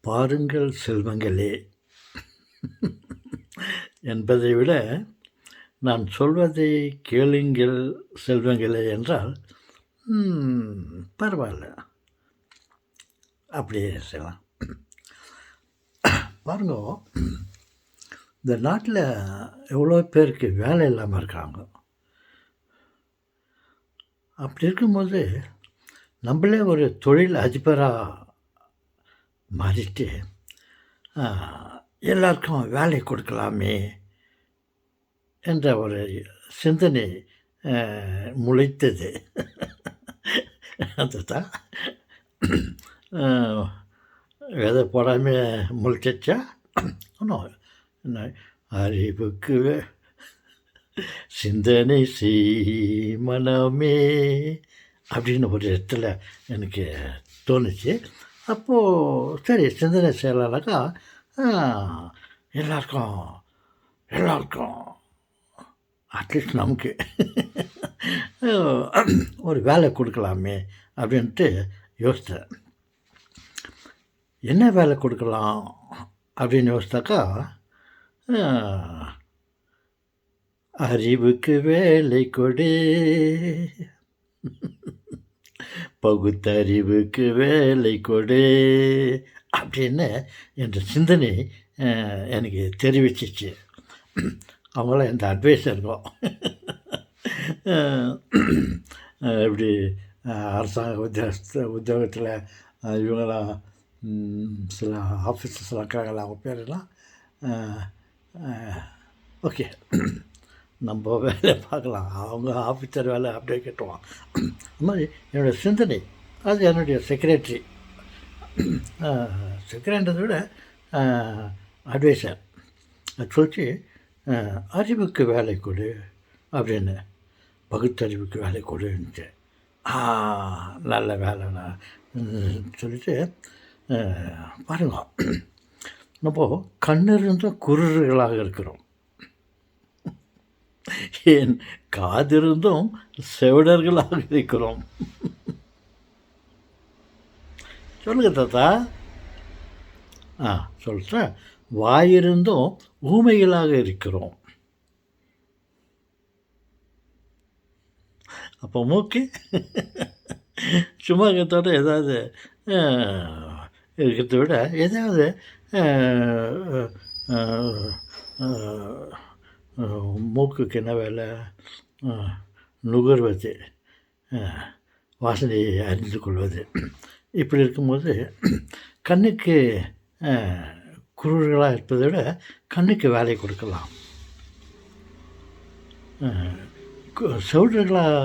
பாருங்கள் செல்வங்களே என்பதை விட நான் சொல்வதை கேளுங்கள் செல்வங்களே என்றால் பரவாயில்ல, அப்படியே செய்யலாம். பாருங்க, இந்த நாட்டில் எவ்வளோ பேருக்கு வேலை இல்லாமல் இருக்காங்க. அப்படி இருக்கும்போது நம்மளே ஒரு தொழில் அதிபராக மாறிட்டு எல்லாருக்கும் வேலை கொடுக்கலாமே என்ற ஒரு சிந்தனை முளைத்தது. அதுதான் விதை போடாமல் முளைச்சிச்சா இன்னும் அறிவுக்கு சிந்தனை செய் மனமே அப்படின்னு ஒரு இடத்துல எனக்கு தோணுச்சு. அப்போது சரி, சிந்தனை செய்யலானாக்கா எல்லாருக்கும் அட்லீஸ்ட் நமக்கு ஒரு வேலை கொடுக்கலாமே அப்படின்ட்டு யோசித்தேன். என்ன வேலை கொடுக்கலாம் அப்படின்னு யோசித்தாக்கா, அறிவுக்கு வேலை கொடு, பகுத்தறிவுக்கு வேலை கொடு அப்படின்னு என்ற சிந்தனை எனக்கு தெரிவிச்சிச்சு. அவங்களாம் எந்த அட்வைஸ் இருக்கும். இப்படி அரசாங்க உத்தியோகத்தில் இவங்களாம் சில ஆஃபீஸர்ஸ்லாம் இருக்காங்களா, அவங்க பேரெல்லாம் ஓகே, நம்ம வேலை பார்க்கலாம், அவங்க ஆஃபீஸர் வேலை அப்படியே கேட்டுவான். அது மாதிரி என்னுடைய சிந்தனை, அது என்னுடைய செக்ரட்டரின்றதை விட அட்வைசர் அது சொல்லிச்சு, அறிவுக்கு வேலை கொடு அப்படின்னு, பகுத்தறிவுக்கு வேலை கொடுன்ட்டு. நல்ல வேலைண்ணா சொல்லிட்டு பாருங்க, நம்ம கண்ணிருந்தும் குருடர்களாக இருக்கிறோம், ஏன் காதிருந்தும் செவிடர்களாக இருக்கிறோம். சொல்லுங்க தாத்தா. சொல்கிறேன், வாயிருந்தும் ஊமைகளாக இருக்கிறோம். அப்போ மூக்கு சும்மா இருக்கிறதோட ஏதாவது இருக்கிறத விட ஏதாவது மூக்குக்கு என்ன வேலை, நுகர்வது, வாசனையை அறிந்து கொள்வது. இப்படி இருக்கும்போது கண்ணுக்கு குருடர்களாக இருப்பதை விட கண்ணுக்கு வேலை கொடுக்கலாம். செவிடர்களாக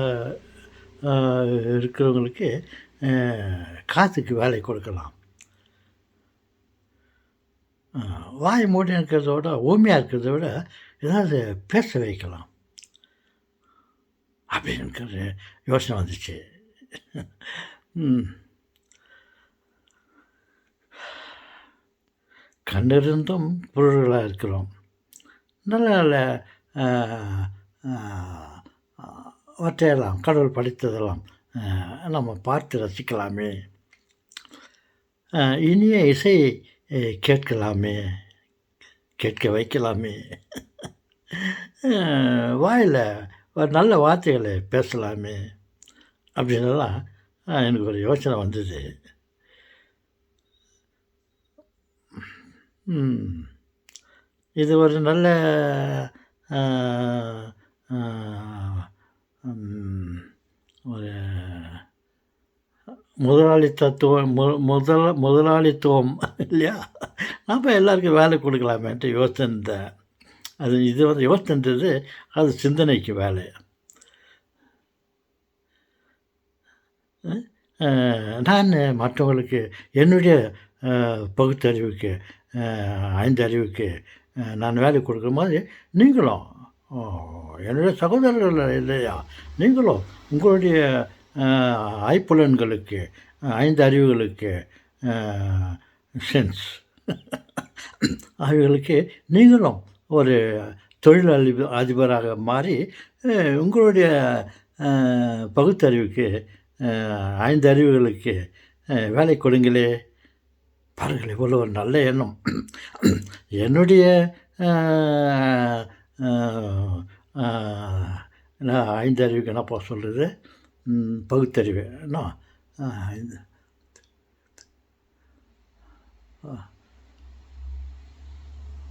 இருக்கிறவங்களுக்கு காற்றுக்கு வேலை கொடுக்கலாம். வாய் மூடி இருக்கிறத விட, ஊமையாக இருக்கிறத விட ஏதாவது பேச வைக்கலாம் அப்படின்னு யோசனை வந்துச்சு. கண்ணிருந்தும் பொருள்களாக இருக்கிறோம், நல்ல நல்ல வற்றையெல்லாம் கடவுள் படைத்ததெல்லாம் நம்ம பார்த்து ரசிக்கலாமே, இனிய இசை கேட்கலாமே, கேட்க வைக்கலாமே, வாயில் நல்ல வார்த்தைகளை பேசலாமே அப்படின்னலாம் எனக்கு ஒரு யோசனை வந்தது. இது ஒரு நல்ல ஒரு முதலாளித்துவம் இல்லையா? நம்ம எல்லாருக்கும் வேலை கொடுக்கலாமேன்ட்டு யோசித்தேன். இது வந்து யோசித்தது, அது சிந்தனைக்கு வேலை. நான் மற்றவங்களுக்கு என்னுடைய பகுத்தறிவுக்கு, 5 அறிவுக்கு நான் வேலை கொடுக்குற மாதிரி நீங்களும் என்னுடைய சகோதரர்கள் இல்லையா, நீங்களும் உங்களுடைய ஐப்புலன்களுக்கு, 5 அறிவுகளுக்கு, சென்ஸ் அவைகளுக்கு நீங்களும் ஒரு தொழில் அதிபராக மாறி உங்களுடைய பகுத்தறிவுக்கு, 5 அறிவுகளுக்கு வேலை கொடுங்களே பாருங்கள் இவ்வளோ ஒரு நல்ல எண்ணம். என்னுடைய அ அ அ என்ன 5 அறிவுக்கு என்னப்பா சொல்றது? பகுத்தறிவு என்ன? அ இது அ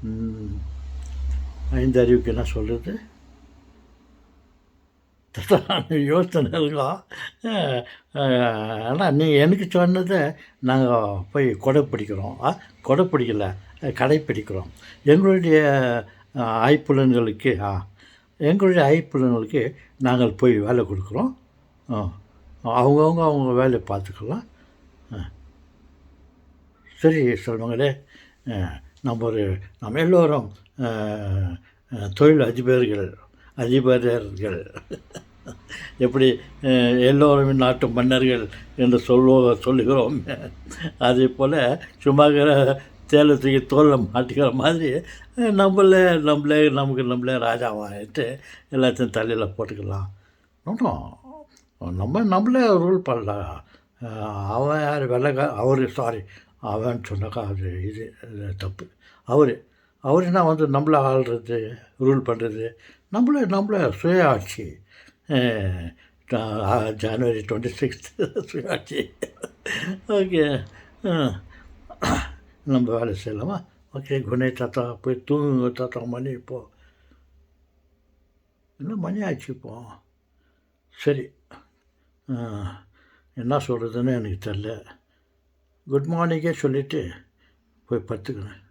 ம் 5 அறிவுக்கு என்ன சொல்றது? யோசனை இருக்கும். அ அ ஆனா நீங்க எனக்கு சொன்னத நாங்க போய் கொடைப்பிடிக்கிறோம். கொடைப்பிடிக்கல, கடைப்பிடிக்கிறோம். எங்களுடைய ஐம்புலன்களுக்கு எங்களுடைய ஐம்புலன்களுக்கு நாங்கள் போய் வேலை குடுக்குறோம். அ அவங்கவங்க அவங்க வேலைய பார்த்துக்கலாம். அ சரி செல்வங்களே, அ நம்ம நம்ம எல்லோரும் அ தொழில் அதிபர்கள் எப்படி எல்லோரும் நாட்டு மன்னர்கள் என்று சொல்லுகிறோம். அதேபோல் சும்மாகிற தேலை தூக்கி தோளில் மாட்டிக்கிற மாதிரி நம்மளே ராஜாவாகிட்டு எல்லாத்தையும் தலையில் போட்டுக்கலாம். ஒன்றும் நம்மளே ரூல் பண்ணலாம். அவன் யார் அவரு சாரி அவன் சொன்னாக்கா இது தப்பு. அவருனா நம்மள ஆள்றது, ரூல் பண்ணுறது, நம்மள சுய ஆட்சி. ஜனவரி 26 சுயாட்சி. ஓகே. நம்ம வேலை செய்யலாமா? ஓகே. குட் நைட் தாத்தா. போய் தூங்குங்க தாத்தா. மணி இப்போது என்ன மணி ஆச்சு இப்போது? சரி. என்ன சொல்கிறதுன்னு எனக்கு தெரில. குட் மார்னிங்கே சொல்லிவிட்டு போய் படுத்துக்கிறேன்.